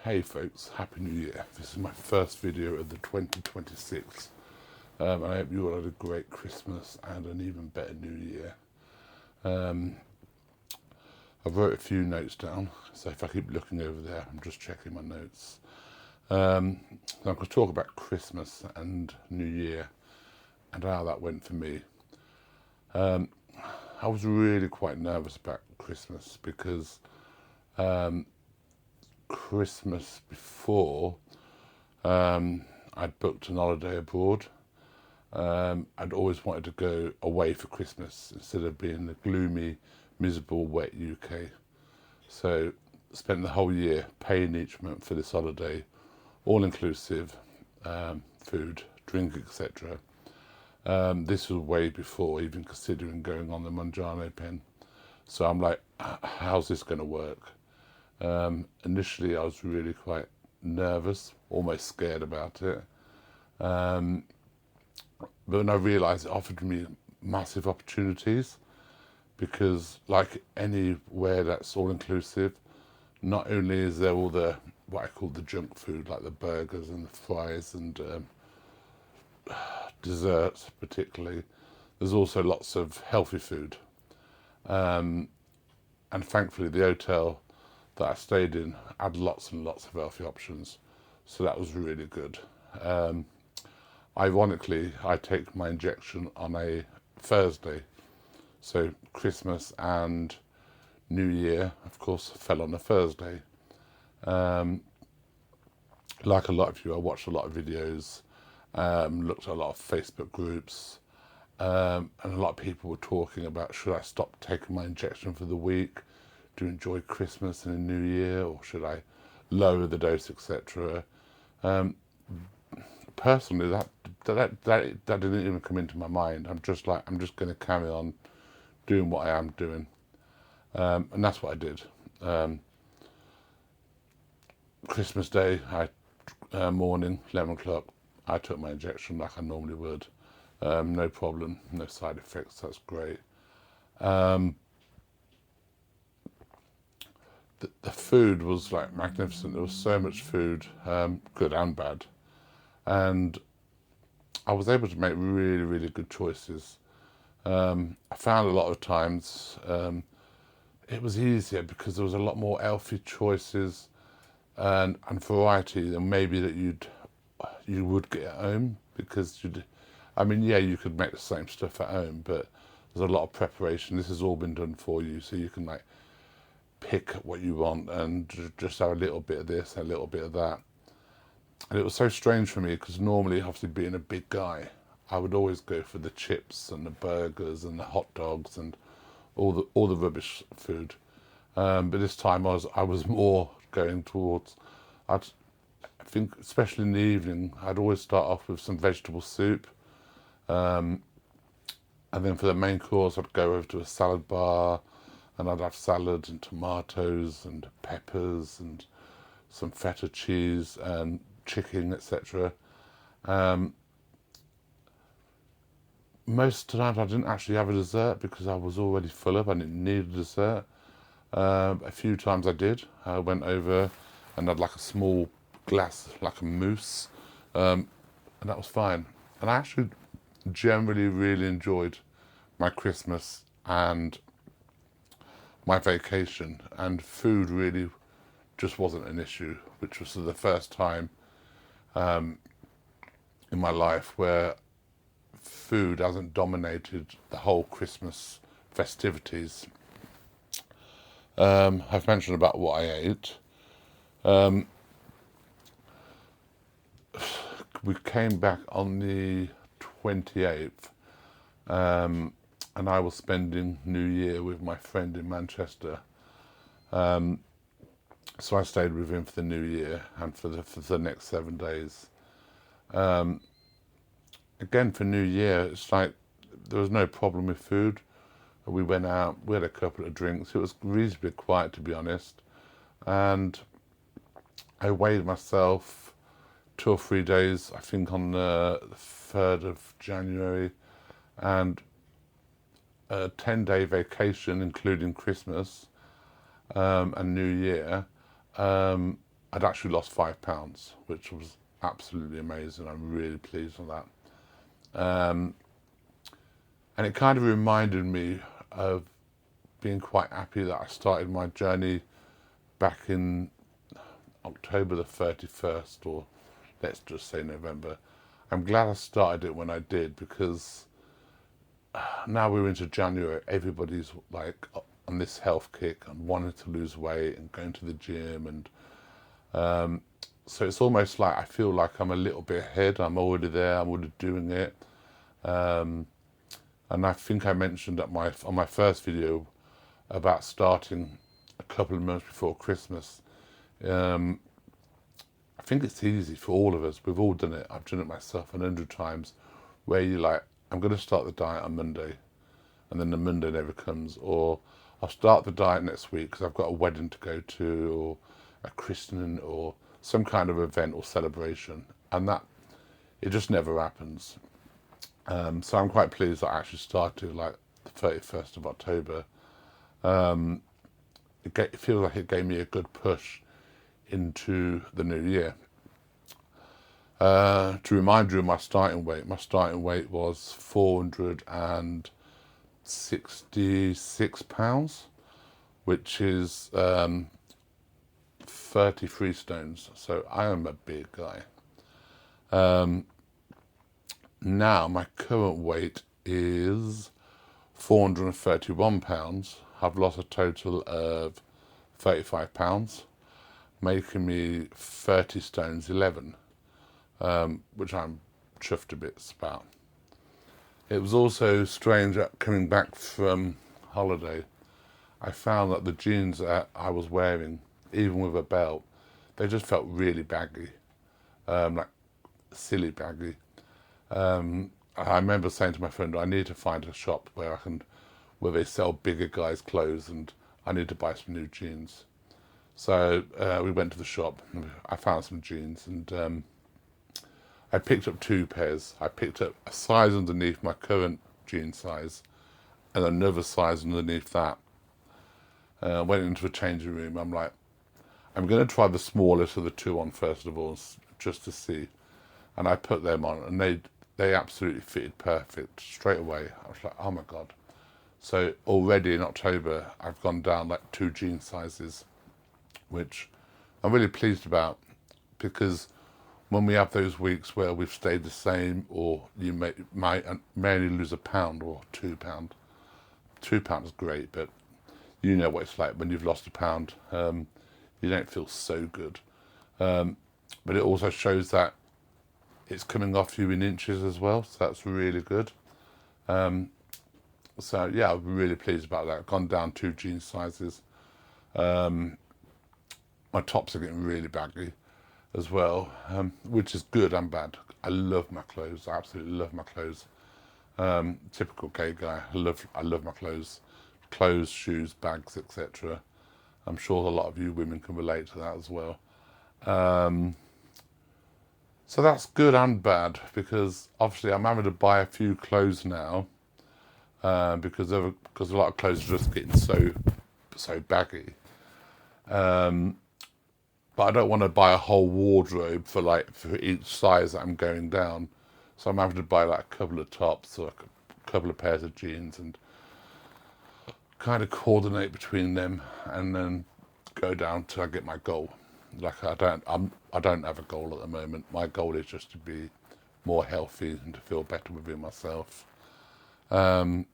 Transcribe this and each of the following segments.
Hey folks, Happy New Year. This is my first video of the 2026. I hope you all had a great Christmas and an even better New Year. I've wrote a few notes down, so if I keep looking over there, I'm just checking my notes. I'm going to talk about Christmas and New Year and how that went for me. I was really quite nervous about Christmas because Christmas before, I'd booked an holiday abroad. I'd always wanted to go away for Christmas instead of being the gloomy, miserable, wet UK. So spent the whole year paying each month for this holiday, all inclusive, food, drink, etc. This was way before even considering going on the Mounjaro pen. So I'm like, how's this going to work? Initially, I was really quite nervous, almost scared about it. But then I realised it offered me massive opportunities because, like anywhere that's all-inclusive, not only is there all the, what I call the junk food, like the burgers and the fries and desserts particularly, there's also lots of healthy food. And thankfully, the hotel that I stayed in had lots and lots of healthy options, so that was really good. Ironically, I take my injection on a Thursday, so Christmas and New Year, of course, fell on a Thursday. Like a lot of you, I watched a lot of videos, looked at a lot of Facebook groups, and a lot of people were talking about, should I stop taking my injection for the week to enjoy Christmas and the New Year, or should I lower the dose, etc. Personally, that didn't even come into my mind. I'm just like, I'm just going to carry on doing what I am doing, and that's what I did. Christmas Day, morning, 11 o'clock, I took my injection like I normally would. No problem, no side effects. That's great. The food was like magnificent. There was so much food, good and bad, and I was able to make really, really good choices. I found a lot of times it was easier because there was a lot more healthy choices and variety than maybe that you would get at home, because you could make the same stuff at home, but there's a lot of preparation. This has all been done for you, so you can like pick what you want and just have a little bit of this, a little bit of that. And it was so strange for me because normally, obviously being a big guy, I would always go for the chips and the burgers and the hot dogs and all the rubbish food. But this time I was more going towards, I think especially in the evening, I'd always start off with some vegetable soup. And then for the main course, I'd go over to a salad bar and I'd have salad and tomatoes and peppers and some feta cheese and chicken, etc. Most of the time I didn't actually have a dessert because I was already full up. I didn't need a dessert. A few times I did. I went over and had like a small glass, like a mousse, and that was fine. And I actually generally really enjoyed my Christmas and my vacation, and food really just wasn't an issue, which was the first time in my life where food hasn't dominated the whole Christmas festivities. I've mentioned about what I ate. We came back on the 28th, and I was spending New Year with my friend in Manchester. So I stayed with him for the New Year and for the next 7 days. Again, for New Year, it's like there was no problem with food. We went out, we had a couple of drinks. It was reasonably quiet, to be honest. And I weighed myself 2 or 3 days, I think on the 3rd of January, and a 10-day vacation, including Christmas and New Year, I'd actually lost 5 pounds, which was absolutely amazing. I'm really pleased with that. And it kind of reminded me of being quite happy that I started my journey back in October the 31st, or let's just say November. I'm glad I started it when I did, because now we're into January, everybody's like on this health kick and wanting to lose weight and going to the gym, and so it's almost like I feel like I'm a little bit ahead. I'm already there, I'm already doing it. And I think I mentioned on my first video about starting a couple of months before Christmas. I think it's easy for all of us. We've all done it. I've done it myself 100 times, where you're like, I'm going to start the diet on Monday, and then the Monday never comes, or I'll start the diet next week because I've got a wedding to go to, or a christening, or some kind of event or celebration, and that it just never happens. So I'm quite pleased that I actually started like the 31st of October. It feels like it gave me a good push into the new year. To remind you of my starting weight was 466 pounds, which is 33 stones. So I am a big guy. Now my current weight is 431 pounds. I've lost a total of 35 pounds, making me 30 stones 11, which I'm chuffed a bit about. It was also strange that coming back from holiday, I found that the jeans that I was wearing, even with a belt, they just felt really baggy, like silly baggy. I remember saying to my friend, I need to find a shop where they sell bigger guys' clothes, and I need to buy some new jeans. So we went to the shop, and I found some jeans, and I picked up 2 pairs. I picked up a size underneath my current jean size, and another size underneath that. Went into a changing room. I'm like, I'm going to try the smallest of the 2 on first of all, just to see. And I put them on, and they absolutely fitted perfect straight away. I was like, oh my God. So already in October, I've gone down like 2 jean sizes, which I'm really pleased about, because when we have those weeks where we've stayed the same, or you might only lose a pound or 2 pound. 2 pounds is great, but you know what it's like when you've lost a pound. You don't feel so good. But it also shows that it's coming off you in inches as well, so that's really good. So yeah, I'm really pleased about that. I've gone down 2 jean sizes. My tops are getting really baggy as well, which is good and bad. I love my clothes. I absolutely love my clothes. Typical gay guy. I love my clothes, shoes, bags, etc. I'm sure a lot of you women can relate to that as well. So that's good and bad, because obviously I'm having to buy a few clothes now, because a lot of clothes are just getting so baggy. But I don't want to buy a whole wardrobe for each size that I'm going down. So I'm having to buy like a couple of tops or a couple of pairs of jeans, and kind of coordinate between them, and then go down till I get my goal. Like I don't have a goal at the moment. My goal is just to be more healthy and to feel better within myself. Any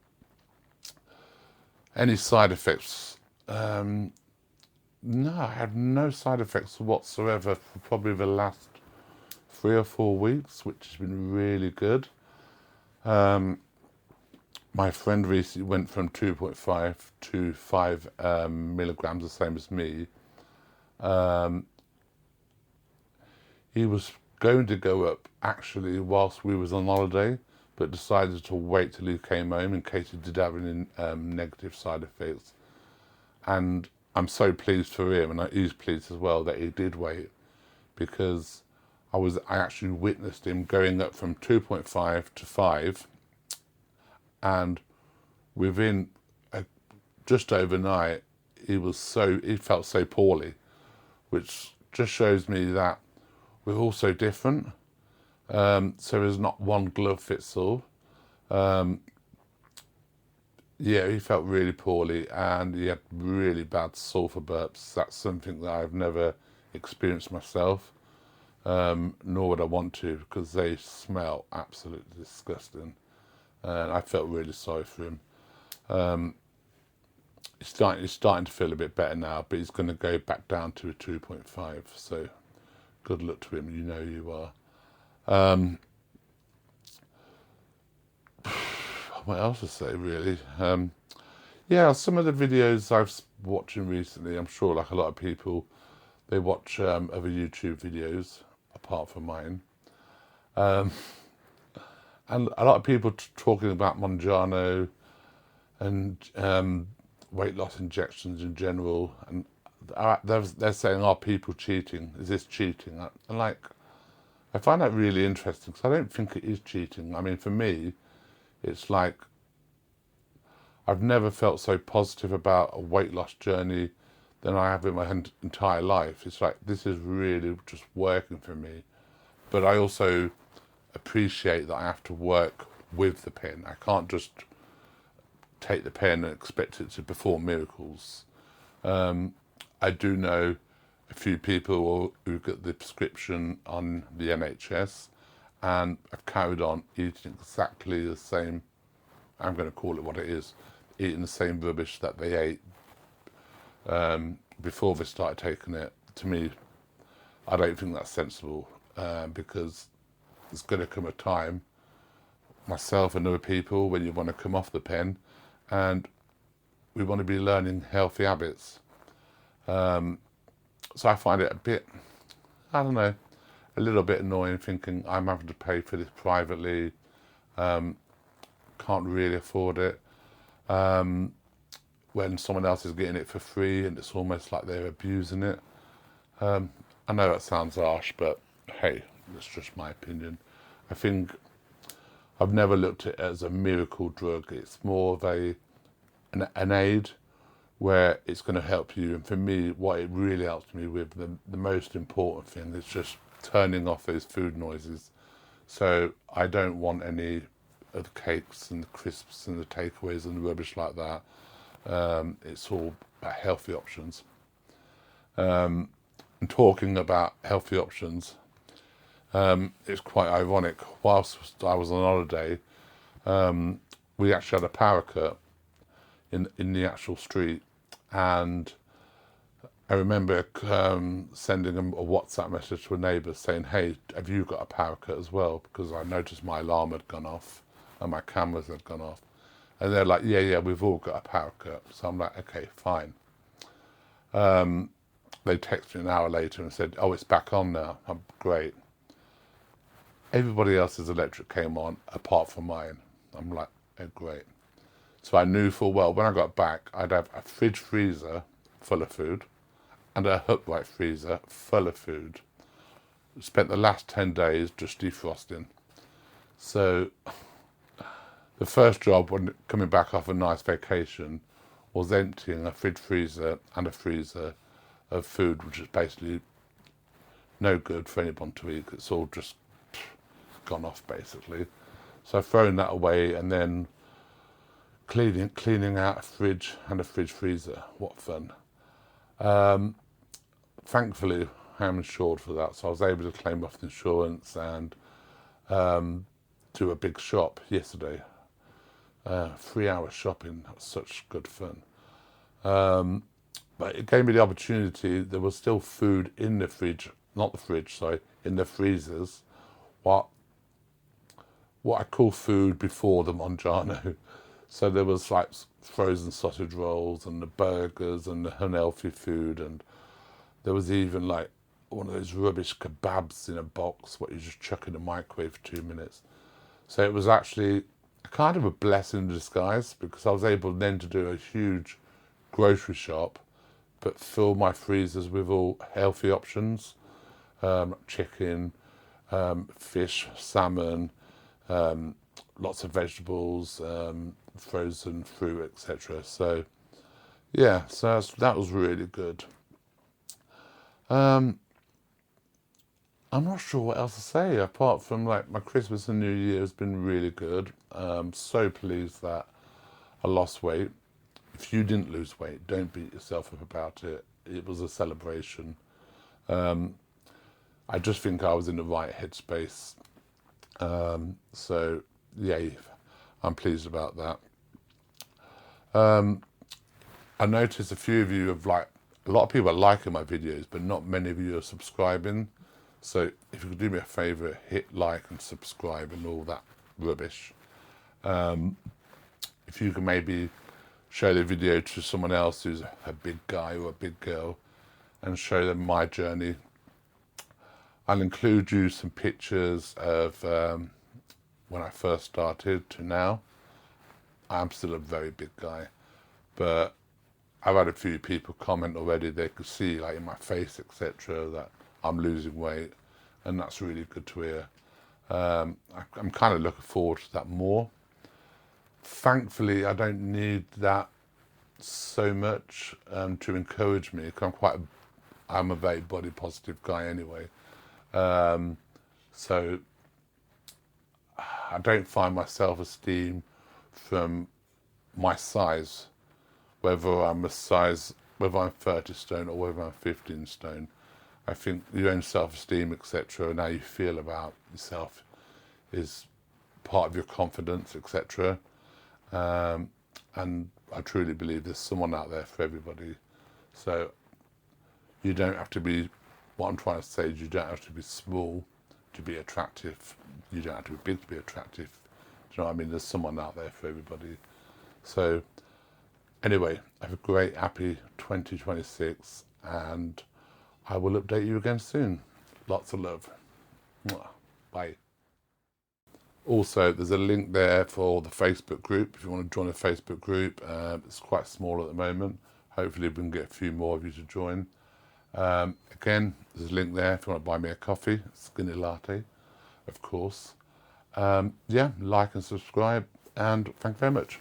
side effects? No, I had no side effects whatsoever for probably the last 3 or 4 weeks, which has been really good. My friend recently went from 2.5 to 5 milligrams, the same as me. He was going to go up actually whilst we was on holiday, but decided to wait till he came home in case he did have any negative side effects. And I'm so pleased for him, and he's pleased as well that he did wait, because I actually witnessed him going up from 2.5 to 5, and within just overnight he felt so poorly, which just shows me that we're all so different. So there's not one glove fits all. Yeah, he felt really poorly and he had really bad sulfur burps. That's something that I've never experienced myself, nor would I want to, because they smell absolutely disgusting. And I felt really sorry for him. He's starting to feel a bit better now, but he's going to go back down to a 2.5. So good luck to him, you know you are. What else to say, really? Yeah, some of the videos I've watching recently, I'm sure like a lot of people, they watch other YouTube videos apart from mine. And a lot of people talking about Mounjaro and weight loss injections in general, and they're saying, "Are people cheating? Is this cheating?" And like, I find that really interesting because I don't think it is cheating. I mean, for me, it's like I've never felt so positive about a weight loss journey than I have in my entire life. It's like this is really just working for me, but I also appreciate that I have to work with the pen. I can't just take the pen and expect it to perform miracles. I do know a few people who got the prescription on the NHS and have carried on eating exactly the same, I'm going to call it what it is, eating the same rubbish that they ate before they started taking it. To me, I don't think that's sensible, because there's going to come a time, myself and other people, when you want to come off the pen and we want to be learning healthy habits. So I find it a bit, I don't know, a little bit annoying thinking I'm having to pay for this privately, can't really afford it, when someone else is getting it for free and it's almost like they're abusing it. I know that sounds harsh, but hey, that's just my opinion. I think I've never looked at it as a miracle drug. It's more of an aid where it's going to help you. And for me, what it really helps me with, the most important thing is just turning off those food noises. So I don't want any of the cakes and the crisps and the takeaways and the rubbish like that. It's all about healthy options. And talking about healthy options, it's quite ironic. Whilst I was on holiday, we actually had a power cut in the actual street, and I remember sending a WhatsApp message to a neighbour saying, "Hey, have you got a power cut as well?" Because I noticed my alarm had gone off and my cameras had gone off, and they're like, "Yeah, we've all got a power cut." So I'm like, "Okay, fine." They texted me an hour later and said, "Oh, it's back on now." I'm great. Everybody else's electric came on apart from mine. I'm like, "Oh, great." So I knew full well when I got back, I'd have a fridge freezer full of food and a upright freezer full of food. Spent the last 10 days just defrosting. So the first job when coming back off a nice vacation was emptying a fridge freezer and a freezer of food, which is basically no good for anyone to eat. It's all just gone off basically. So I've thrown that away and then cleaning out a fridge and a fridge freezer. What fun. Thankfully, I'm insured for that, so I was able to claim off the insurance and do a big shop yesterday. 3 hours shopping. That was such good fun. But it gave me the opportunity. There was still food in the fridge, not the fridge, sorry, in the freezers. What I call food before the Mounjaro. So there was like frozen sausage rolls and the burgers and the unhealthy food, and there was even like one of those rubbish kebabs in a box, what you just chuck in the microwave for 2 minutes. So it was actually kind of a blessing in disguise, because I was able then to do a huge grocery shop, but fill my freezers with all healthy options, chicken, fish, salmon, lots of vegetables, frozen fruit, etc. So yeah, so that was really good. I'm not sure what else to say apart from like my Christmas and New Year has been really good. So pleased that I lost weight. If you didn't lose weight, don't beat yourself up about it. It was a celebration. I just think I was in the right headspace. So yeah, I'm pleased about that. I noticed a few of you have a lot of people are liking my videos, but not many of you are subscribing. So if you could do me a favour, hit like and subscribe and all that rubbish. If you can maybe show the video to someone else who's a big guy or a big girl and show them my journey. I'll include you some pictures of when I first started to now. I'm still a very big guy, but I've had a few people comment already. They could see like in my face, etc., that I'm losing weight, and that's really good to hear. I'm kind of looking forward to that more. Thankfully, I don't need that so much to encourage me, because I'm a very body positive guy anyway. So I don't find my self-esteem from my size, whether I'm 30 stone or whether I'm 15 stone. I think your own self-esteem, etc., and how you feel about yourself is part of your confidence, etc. And I truly believe there's someone out there for everybody. So you don't have to be, what I'm trying to say is you don't have to be small to be attractive. You don't have to be big to be attractive. Do you know what I mean? There's someone out there for everybody. So anyway, have a great, happy 2026, and I will update you again soon. Lots of love. Bye. Also, there's a link there for the Facebook group if you want to join a Facebook group. It's quite small at the moment. Hopefully we can get a few more of you to join. Again, there's a link there if you want to buy me a coffee, skinny latte, of course. Yeah, like and subscribe, and thank you very much.